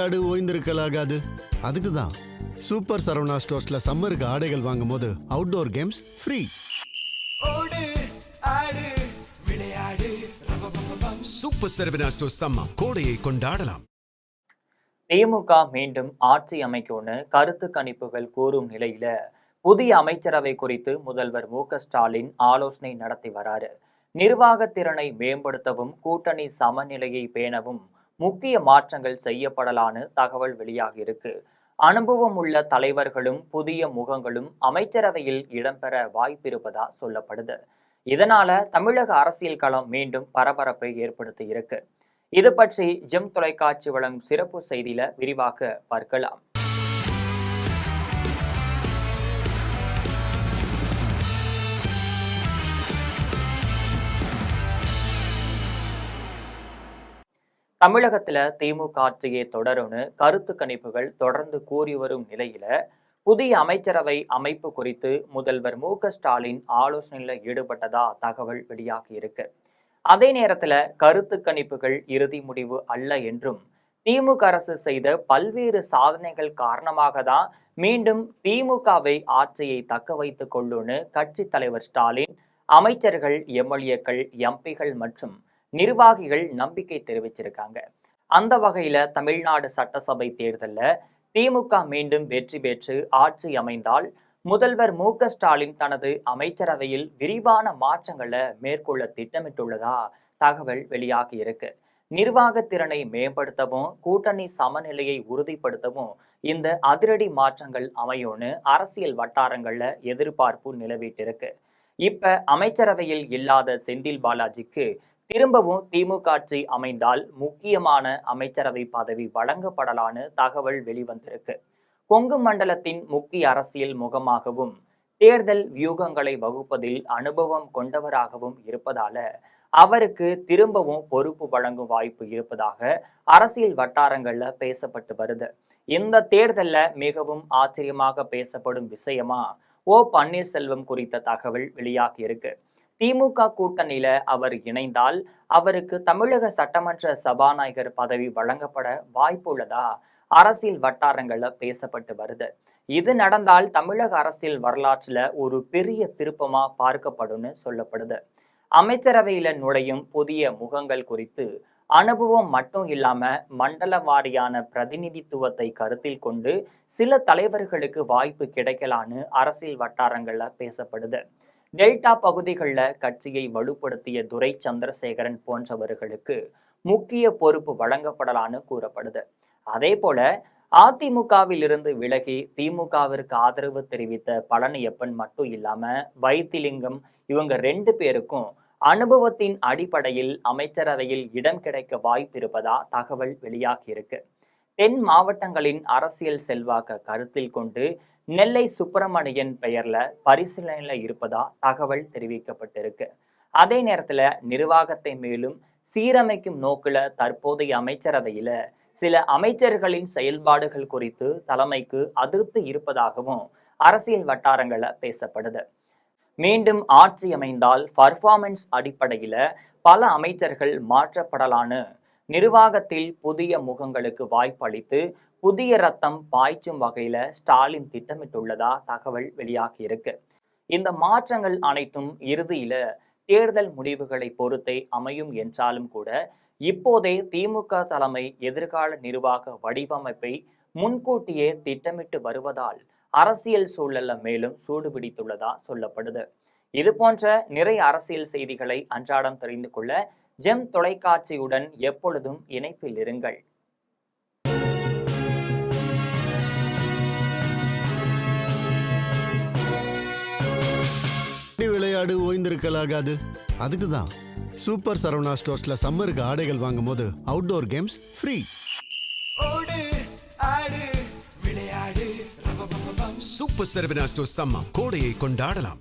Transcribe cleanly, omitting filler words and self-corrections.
விளையாடு ஓய்ந்திருக்கலாகாது. அதுக்கு தான் சூப்பர் சரவணா ஸ்டோர்ஸ்ல சம்மருக்கு ஆடைகள் வாங்கும் போது outdoor games free. Super Saravana stores summer கோடையை கொண்டாடலாம். திமுக மீண்டும் ஆட்சி அமைக்கும்னு கருத்து கணிப்புகள் கூறும் நிலையில புதிய அமைச்சரவை குறித்து முதல்வர் மு.க.ஸ்டாலின் ஆலோசனை நடத்தி வராரு. நிர்வாக திறனை மேம்படுத்தவும் கூட்டணி சமநிலையை பேணவும் முக்கிய மாற்றங்கள் செய்யப்படலான்னு தகவல் வெளியாகி இருக்கு. அனுபவம் உள்ள தலைவர்களும் புதிய முகங்களும் அமைச்சரவையில் இடம்பெற வாய்ப்பிருப்பதா சொல்லப்படுது. இதனால தமிழக அரசியல் களம் மீண்டும் பரபரப்பை ஏற்படுத்தி இருக்கு. இது பற்றி ஜெம் தொலைக்காட்சி வழங்கும் சிறப்பு செய்தியில விரிவாக பார்க்கலாம். தமிழகத்துல திமுக ஆட்சியை தொடரும்னு கருத்து கணிப்புகள் தொடர்ந்து கூறி வரும் நிலையில புதிய அமைச்சரவை அமைப்பு குறித்து முதல்வர் மு.க.ஸ்டாலின் ஆலோசனையில் ஈடுபட்டதா தகவல் வெளியாகி இருக்கு. அதே நேரத்துல கருத்து கணிப்புகள் இறுதி முடிவு அல்ல என்றும் திமுக அரசு செய்த பல்வேறு சாதனைகள் காரணமாக தான் மீண்டும் திமுகவை ஆட்சியை தக்க வைத்துக் கொள்ளும்னு கட்சி தலைவர் ஸ்டாலின், அமைச்சர்கள், எம்எல்ஏக்கள், எம்பிகள் மற்றும் நிர்வாகிகள் நம்பிக்கை தெரிவிச்சிருக்காங்க. அந்த வகையில தமிழ்நாடு சட்டசபை தேர்தலில் திமுக மீண்டும் வெற்றி பெற்று ஆட்சி அமைந்தால் முதல்வர் மு.க.ஸ்டாலின் தனது அமைச்சரவையில் விரிவான மாற்றங்களை மேற்கொள்ள திட்டமிட்டுள்ளதா தகவல் வெளியாகி இருக்கு. நிர்வாக திறனை மேம்படுத்தவும் கூட்டணி சமநிலையை உறுதிப்படுத்தவும் இந்த அதிரடி மாற்றங்கள் அமையும்னு அரசியல் வட்டாரங்கள்ல எதிர்பார்ப்பு நிலவிட்டு இருக்கு. இப்ப அமைச்சரவையில் இல்லாத செந்தில் பாலாஜிக்கு திரும்பவும் திமுக ஆட்சி அமைந்தால் முக்கியமான அமைச்சரவை பதவி வழங்கப்படலான்னு தகவல் வெளிவந்திருக்கு. கொங்கு மண்டலத்தின் முக்கிய அரசியல் முகமாகவும் தேர்தல் வியூகங்களை வகுப்பதில் அனுபவம் கொண்டவராகவும் இருப்பதால அவருக்கு திரும்பவும் பொறுப்பு வழங்கும் வாய்ப்பு இருப்பதாக அரசியல் வட்டாரங்கள்ல பேசப்பட்டு வருது. இந்த தேர்தல்ல மிகவும் ஆச்சரியமாக பேசப்படும் விஷயமா ஓ பன்னீர்செல்வம் குறித்த தகவல் வெளியாகி இருக்கு. திமுக கூட்டணியில அவர் இணைந்தால் அவருக்கு தமிழக சட்டமன்ற சபாநாயகர் பதவி வழங்கப்பட வாய்ப்புள்ளதா அரசியல் வட்டாரங்கள்ல பேசப்பட்டு வருது. இது நடந்தால் தமிழக அரசியல் வரலாற்றுல ஒரு பெரிய திருப்பமா பார்க்கப்படும்னு சொல்லப்படுது. அமைச்சரவையில நுழையும் புதிய முகங்கள் குறித்து அனுபவம் மட்டும் இல்லாம மண்டல வாரியான பிரதிநிதித்துவத்தை கருத்தில் கொண்டு சில தலைவர்களுக்கு வாய்ப்பு கிடைக்கலான்னு அரசியல் வட்டாரங்கள்ல பேசப்படுது. டெல்டா பகுதிகளில் கட்சியை வலுப்படுத்திய துரை சந்திரசேகரன் போன்றவர்களுக்கு முக்கிய பொறுப்பு வழங்கப்படலான்னு கூறப்படுது. அதே போல அதிமுகவில் இருந்து விலகி திமுகவிற்கு ஆதரவு தெரிவித்த பழனியப்பன் மட்டும் இல்லாம வைத்திலிங்கம் இவங்க 2 பேருக்கும் அனுபவத்தின் அடிப்படையில் அமைச்சரவையில் இடம் கிடைக்க வாய்ப்பு இருப்பதா தகவல் வெளியாகி இருக்கு. தென் மாவட்டங்களின் அரசியல் செல்வாக்க கருத்தில் கொண்டு நெல்லை சுப்பிரமணியன் பெயர்ல பரிசீலனையில இருப்பதா தகவல் தெரிவிக்கப்பட்டிருக்கு. அதே நேரத்துல நிர்வாகத்தை மேலும் சீரமைக்கும் நோக்கில தற்போதைய அமைச்சரவையில சில அமைச்சர்களின் செயல்பாடுகள் குறித்து தலைமைக்கு அதிருப்தி இருப்பதாகவும் அரசியல் வட்டாரங்கள்ல பேசப்படுது. மீண்டும் ஆட்சி அமைந்தால் பர்ஃபார்மன்ஸ் அடிப்படையில பல அமைச்சர்கள் மாற்றப்படலான்னு நிர்வாகத்தில் புதிய முகங்களுக்கு வாய்ப்பளித்து புதிய ரத்தம் பாய்ச்சும் வகையில ஸ்டாலின் திட்டமிட்டுள்ளதா தகவல் வெளியாகி இருக்கு. இந்த மாற்றங்கள் அனைத்தும் இறுதியில தேர்தல் முடிவுகளை பொறுத்தே அமையும் என்றாலும் கூட இப்போதே திமுக தலைமை எதிர்கால நிர்வாக வடிவமைப்பை முன்கூட்டியே திட்டமிட்டு வருவதால் அரசியல் சூழல்ல மேலும் சூடுபிடித்துள்ளதா சொல்லப்படுது. இது போன்ற நிறைய அரசியல் செய்திகளை அன்றாடம் தெரிந்து கொள்ள ஜெம் தொலைக்காட்சியுடன் எப்பொழுதும் இணைப்பில் இருங்கள். விளையாடு ஓய்ந்திருக்கலாகாது. அதுக்கு தான் சூப்பர் சரவணா ஸ்டோர்ஸ்ல சம்மருக்கு ஆடைகள் வாங்கும் போது outdoor games free. Super Saravana stores summer கோடையை கொண்டாடலாம்.